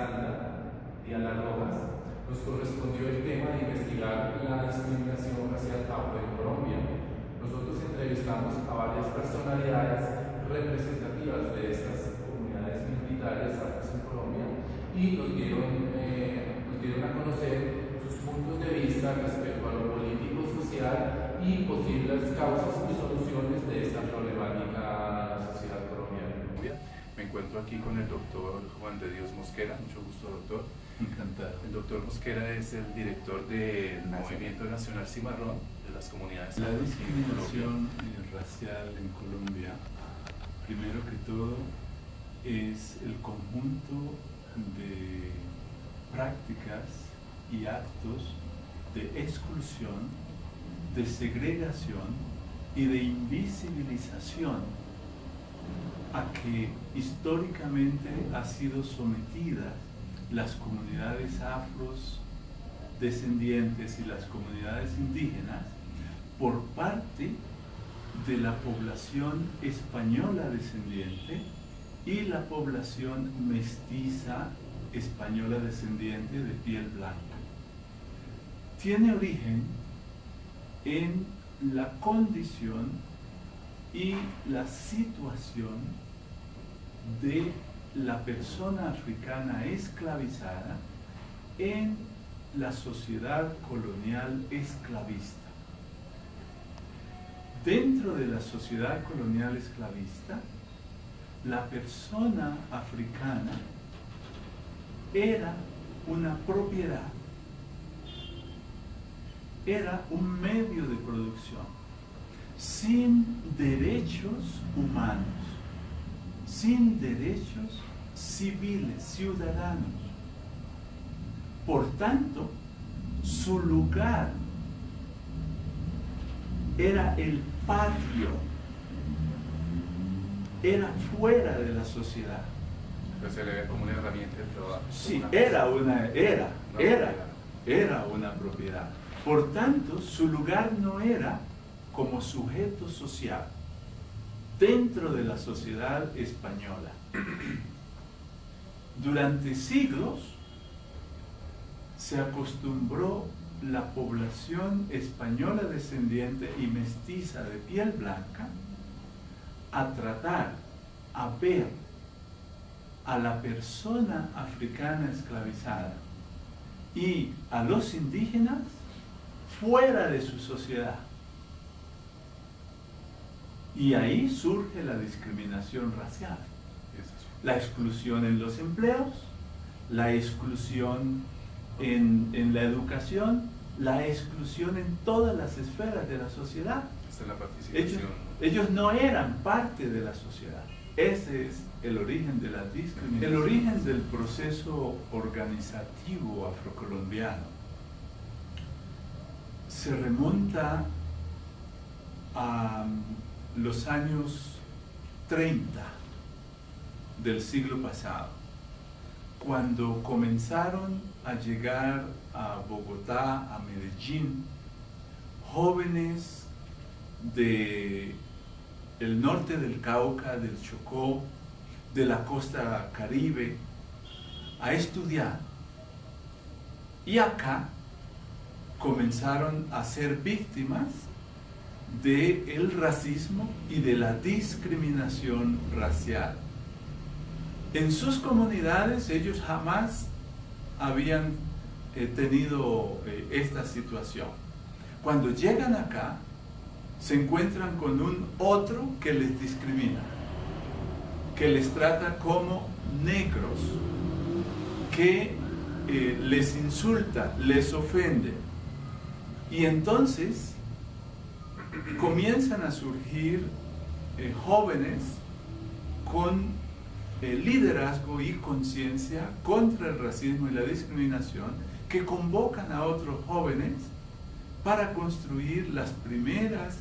Alexandra Diana Rojas, nos correspondió el tema de investigar la discriminación racial afro en Colombia. Nosotros entrevistamos a varias personalidades representativas de estas comunidades minoritarias afro en Colombia y nos dieron a conocer sus puntos de vista respecto a lo político, social y posibles causas y soluciones de esta problemática en la sociedad colombiana. Me encuentro aquí con el doctor Juan de Dios Mosquera. Mucho gusto, doctor. Encantado. El doctor Mosquera es el director del Movimiento Nacional Cimarrón de las comunidades. La discriminación racial en Colombia, primero que todo, es el conjunto de prácticas y actos de exclusión, de segregación y de invisibilización a que históricamente ha sido sometida las comunidades afrodescendientes y las comunidades indígenas por parte de la población española descendiente y la población mestiza española descendiente de piel blanca. Tiene origen en la condición y la situación de la persona africana esclavizada en la sociedad colonial esclavista. Dentro de la sociedad colonial esclavista, la persona africana era una propiedad, era un medio de producción, sin derechos humanos, sin derechos civiles, ciudadanos. Por tanto, su lugar era el patio, era fuera de la sociedad. Pero se le ve como una herramienta de trabajo. Sí, era una propiedad. Por tanto, su lugar no era como sujeto social dentro de la sociedad española. Durante siglos se acostumbró la población española descendiente y mestiza de piel blanca a tratar, a ver a la persona africana esclavizada y a los indígenas fuera de su sociedad. Y ahí surge la discriminación racial, la exclusión en los empleos, la exclusión en la educación, la exclusión en todas las esferas de la sociedad. Esta es la participación. Ellos no eran parte de la sociedad. Ese es el origen de la discriminación. El origen del proceso organizativo afrocolombiano se remonta a los años 30 del siglo pasado, cuando comenzaron a llegar a Bogotá, a Medellín, jóvenes del norte del Cauca, del Chocó, de la costa Caribe, a estudiar. Y acá comenzaron a ser víctimas del racismo y de la discriminación racial. En sus comunidades ellos jamás habían tenido esta situación. Cuando llegan acá, se encuentran con un otro que les discrimina, que les trata como negros, que les insulta, les ofende. Y entonces comienzan a surgir jóvenes con liderazgo y conciencia contra el racismo y la discriminación, que convocan a otros jóvenes para construir las primeras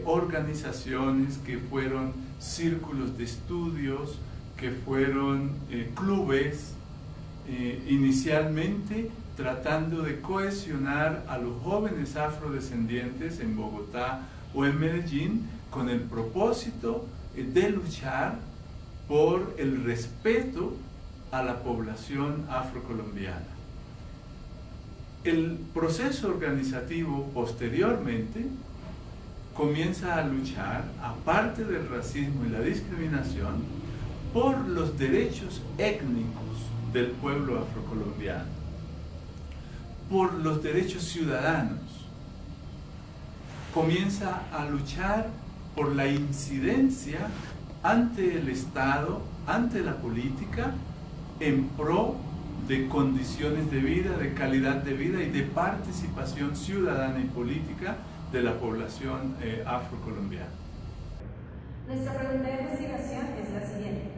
organizaciones que fueron círculos de estudios, que fueron clubes, inicialmente tratando de cohesionar a los jóvenes afrodescendientes en Bogotá o en Medellín con el propósito de luchar por el respeto a la población afrocolombiana. El proceso organizativo posteriormente comienza a luchar, aparte del racismo y la discriminación, por los derechos étnicos del pueblo afrocolombiano, por los derechos ciudadanos. Comienza a luchar por la incidencia ante el Estado, ante la política, en pro de condiciones de vida, de calidad de vida y de participación ciudadana y política de la población afrocolombiana. Nuestra pregunta de investigación es la siguiente.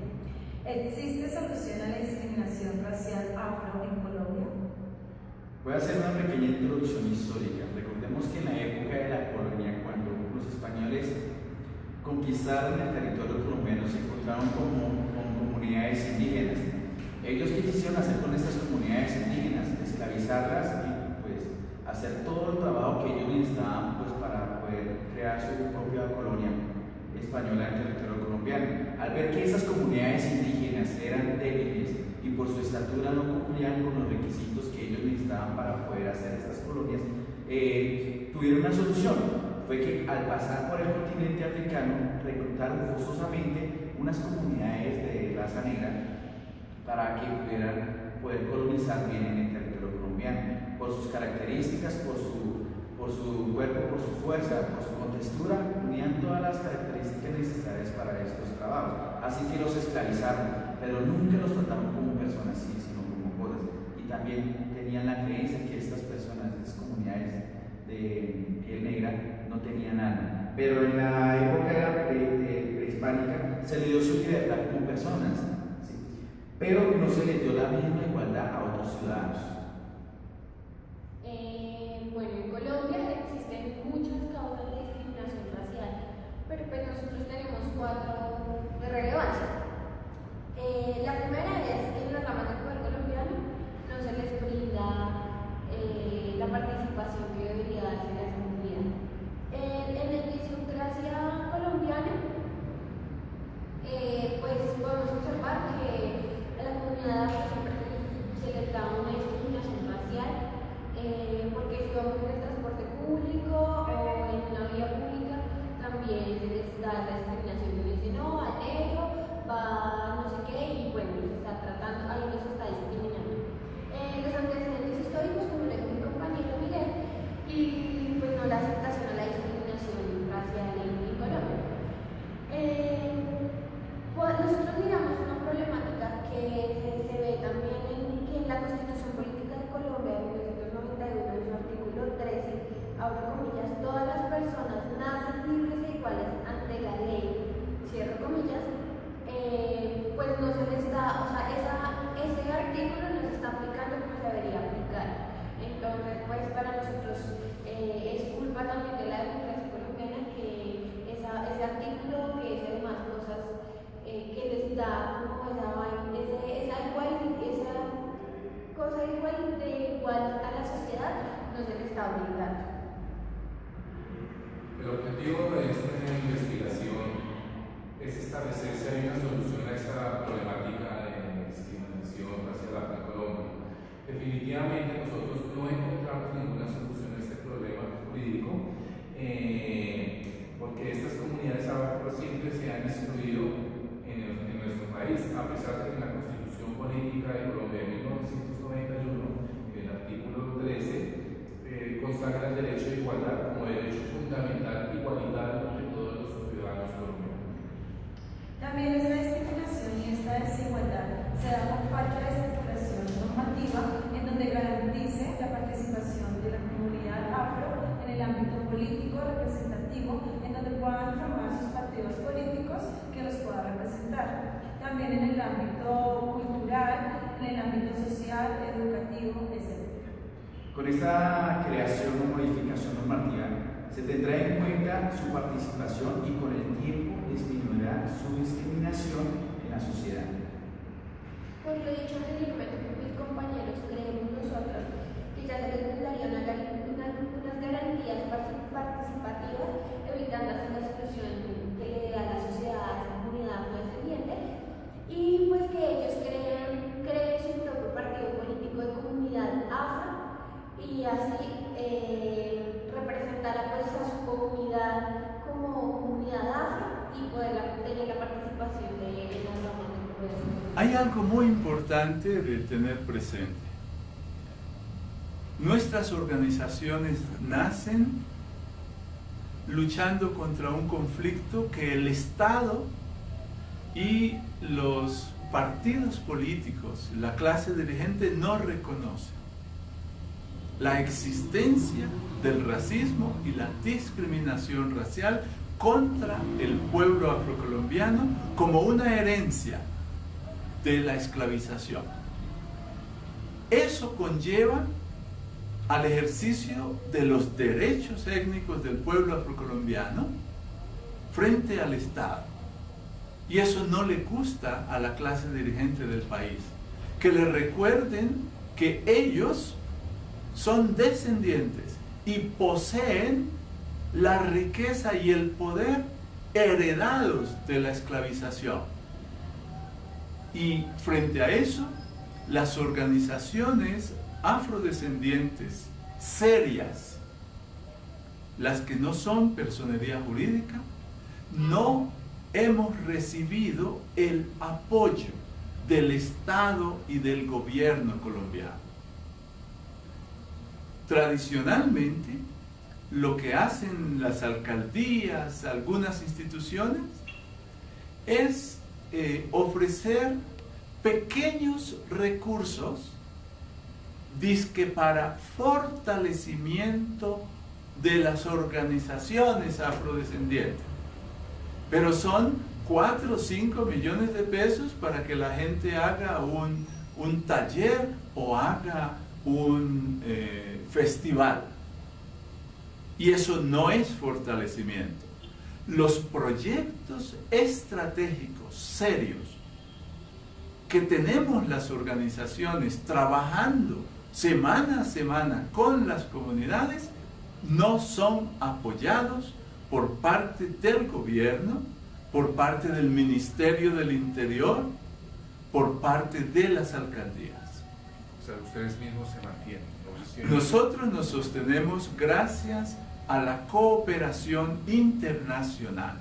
¿Existe solución a la discriminación racial afro en Colombia? Voy a hacer una pequeña introducción histórica. Recordemos que en la época de la colonia, cuando los españoles conquistaron el territorio colombiano, se encontraron con comunidades indígenas. Ellos, ¿qué quisieron hacer con estas comunidades indígenas? Esclavizarlas y pues hacer todo el trabajo que ellos necesitaban pues, para poder crear su propia colonia española en el territorio colombiano. Al ver que esas comunidades indígenas eran débiles y por su estatura no cumplían con los requisitos que ellos necesitaban para poder hacer estas colonias, tuvieron una solución. Fue que al pasar por el continente africano reclutaron forzosamente unas comunidades de raza negra para que pudieran poder colonizar bien en el territorio colombiano. Por sus características, por su cuerpo, por su fuerza, por su contextura, unían todas las características necesarias para estos trabajos. Así que los esclavizaron, pero nunca los trataron como personas, sino como cosas. Y también tenían la creencia que estas personas, estas comunidades de piel negra, no tenían alma. Pero en la época prehispánica se le dio su libertad como personas, ¿sí? Pero no se les dio la misma igualdad a otros ciudadanos. Bueno, en Colombia existen muchas causas de discriminación racial, pero pues nosotros tenemos 4 de relevancia. La primera es que en las ramas del poder colombiano no se les brinda la participación que debería darse a esa comunidad. En la idiosincrasia colombiana, pues podemos observar que a la comunidad siempre se les da una discriminación racial, porque si vamos en el transporte público o en una vía pública, también se les da la discriminación que dice no, va negro, va no sé qué, y bueno, los está tratando, ahí los está discriminando. Los antecedentes históricos, como le dijo mi compañero Miguel, y pues no la aceptación a la discriminación racial en Colombia. Nosotros miramos una problemática que se ve también en la Constitución Política de Colombia de 1991, en su artículo 13, abro comillas, todas las personas nacen libres e iguales ante la ley, cierro comillas, pues no se le está, o sea, ese artículo no se está aplicando como se debería aplicar. Entonces, pues para nosotros es culpa también de la democracia colombiana que ese artículo, que es demás cosas que les da como esa cosa igual a la sociedad, no se le está obligando. El objetivo de esta investigación es establecer si hay una solución a esta problemática de discriminación racial en Colombia. Definitivamente nosotros no encontramos ninguna solución a este problema jurídico, porque estas comunidades afro siempre se han excluido en nuestro país, a pesar de que la Constitución Política de Colombia de 1991, en el artículo 13, consagra el derecho de igualdad como derecho fundamental igualitario de todos los ciudadanos colombianos. También esta discriminación y esta desigualdad se da por falta de estructuración normativa en donde garantice la participación de la comunidad afro en el ámbito político representativo, en donde puedan formar sus partidos políticos que los puedan representar. También en el ámbito cultural, en el ámbito social, educativo, etc. Con esta creación o modificación normativa se tendrá en cuenta su participación y con el tiempo disminuirá su discriminación en la sociedad. Por lo dicho anteriormente por mis compañeros, creemos nosotros que ya se les brindaría unas garantías participativas, evitando así la exclusión que le da a la sociedad, a la comunidad afrodescendiente, y pues que ellos creen Hay algo muy importante de tener presente. Nuestras organizaciones nacen luchando contra un conflicto que el Estado y los partidos políticos, la clase dirigente, no reconocen. La existencia del racismo y la discriminación racial contra el pueblo afrocolombiano como una herencia de la esclavización. Eso conlleva al ejercicio de los derechos étnicos del pueblo afrocolombiano frente al Estado. Y eso no le gusta a la clase dirigente del país. Que le recuerden que ellos son descendientes y poseen la riqueza y el poder heredados de la esclavización. Y frente a eso, las organizaciones afrodescendientes serias, las que no son personería jurídica, no hemos recibido el apoyo del Estado y del gobierno colombiano. Tradicionalmente, lo que hacen las alcaldías, algunas instituciones, es ofrecer pequeños recursos dizque para fortalecimiento de las organizaciones afrodescendientes. Pero son 4 o 5 millones de pesos para que la gente haga un taller o haga un festival. Y eso no es fortalecimiento. Los proyectos estratégicos serios que tenemos las organizaciones trabajando semana a semana con las comunidades no son apoyados por parte del gobierno, por parte del Ministerio del Interior, por parte de las alcaldías. O sea, ustedes mismos se mantienen. Nosotros nos sostenemos gracias a la cooperación internacional.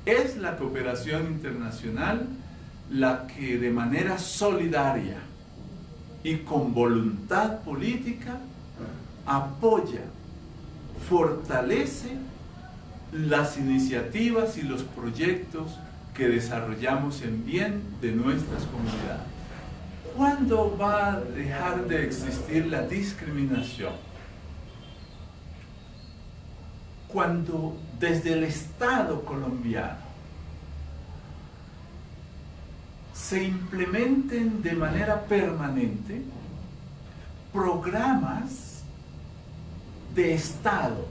Es la cooperación internacional la que de manera solidaria y con voluntad política apoya, fortalece las iniciativas y los proyectos que desarrollamos en bien de nuestras comunidades. ¿Cuándo va a dejar de existir la discriminación? Cuando desde el Estado colombiano se implementen de manera permanente programas de Estado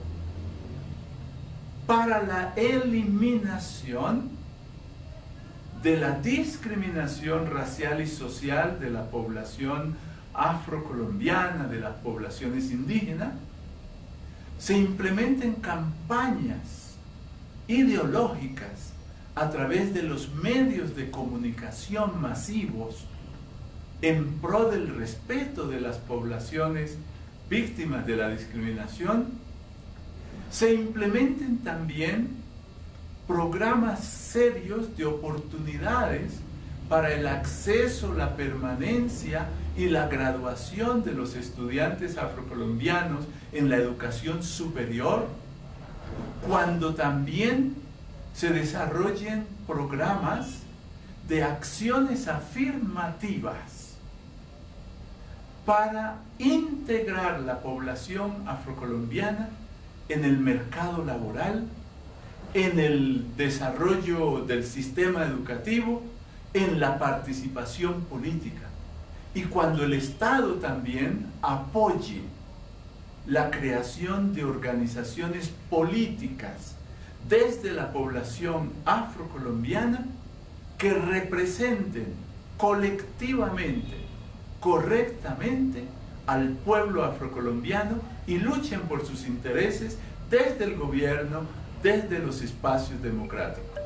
para la eliminación de la discriminación racial y social de la población afrocolombiana, de las poblaciones indígenas, se implementen campañas ideológicas a través de los medios de comunicación masivos en pro del respeto de las poblaciones víctimas de la discriminación, se implementen también programas serios de oportunidades para el acceso, la permanencia y la graduación de los estudiantes afrocolombianos en la educación superior, cuando también se desarrollen programas de acciones afirmativas para integrar la población afrocolombiana en el mercado laboral, en el desarrollo del sistema educativo, en la participación política. Y cuando el Estado también apoye la creación de organizaciones políticas desde la población afrocolombiana que representen colectivamente, correctamente al pueblo afrocolombiano y luchen por sus intereses desde el gobierno, desde los espacios democráticos.